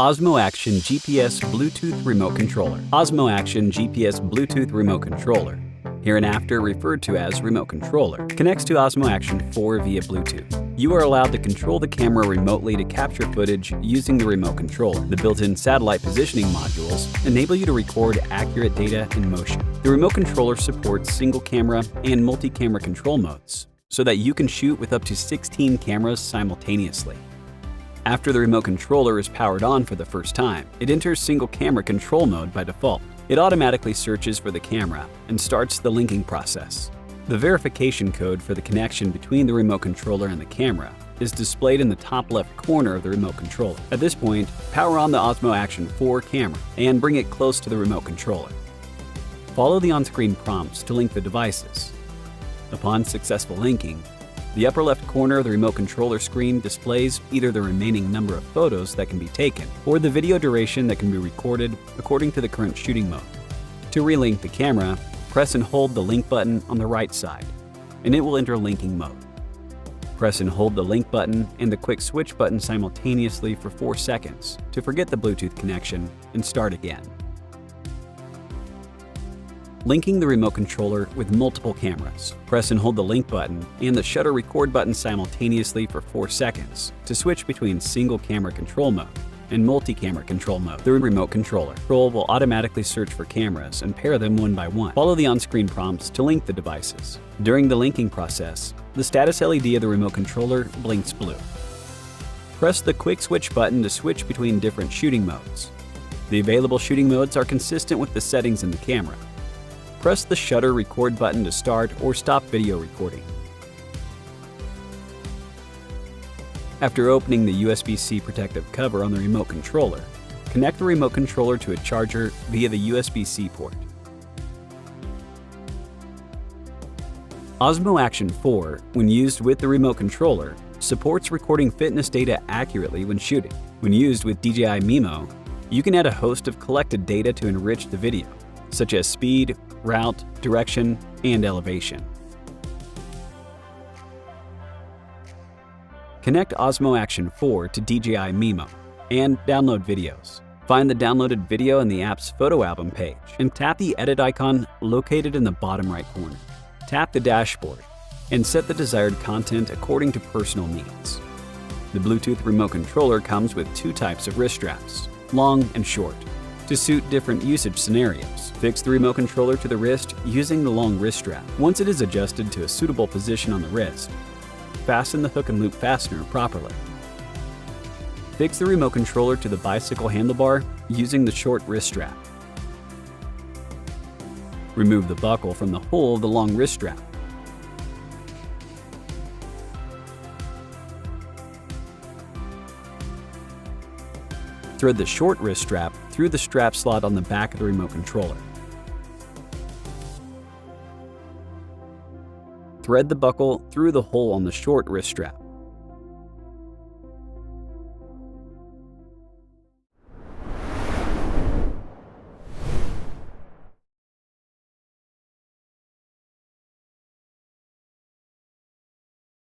Osmo Action GPS Bluetooth Remote Controller. Osmo Action GPS Bluetooth Remote Controller, hereinafter referred to as Remote Controller, connects to Osmo Action 4 via Bluetooth. You are allowed to control the camera remotely to capture footage using the remote controller. The built-in satellite positioning modules enable you to record accurate data in motion. The remote controller supports single camera and multi-camera control modes, so that you can shoot with up to 16 cameras simultaneously. After the remote controller is powered on for the first time, it enters single camera control mode by default. It automatically searches for the camera and starts the linking process. The verification code for the connection between the remote controller and the camera is displayed in the top left corner of the remote controller. At this point, power on the Osmo Action 4 camera and bring it close to the remote controller. Follow the on-screen prompts to link the devices. Upon successful linking, the upper left corner of the remote controller screen displays either the remaining number of photos that can be taken or the video duration that can be recorded according to the current shooting mode. To relink the camera, press and hold the link button on the right side, and it will enter linking mode. Press and hold the link button and the quick switch button simultaneously for 4 seconds to forget the Bluetooth connection and start again. Linking the remote controller with multiple cameras. Press and hold the link button and the shutter record button simultaneously for 4 seconds to switch between single camera control mode and multi-camera control mode. The remote controller will automatically search for cameras and pair them one by one. Follow the on-screen prompts to link the devices. During the linking process, the status LED of the remote controller blinks blue. Press the quick switch button to switch between different shooting modes. The available shooting modes are consistent with the settings in the camera. Press the shutter record button to start or stop video recording. After opening the USB-C protective cover on the remote controller, connect the remote controller to a charger via the USB-C port. Osmo Action 4, when used with the remote controller, supports recording fitness data accurately when shooting. When used with DJI Mimo, you can add a host of collected data to enrich the video, such as speed, route, direction, and elevation. Connect Osmo Action 4 to DJI Mimo and download videos. Find the downloaded video in the app's photo album page and tap the edit icon located in the bottom right corner. Tap the dashboard and set the desired content according to personal needs. The Bluetooth remote controller comes with 2 types of wrist straps, long and short, to suit different usage scenarios. Fix the remote controller to the wrist using the long wrist strap. Once it is adjusted to a suitable position on the wrist, fasten the hook and loop fastener properly. Fix the remote controller to the bicycle handlebar using the short wrist strap. Remove the buckle from the hole of the long wrist strap. Thread the short wrist strap through the strap slot on the back of the remote controller. Thread the buckle through the hole on the short wrist strap.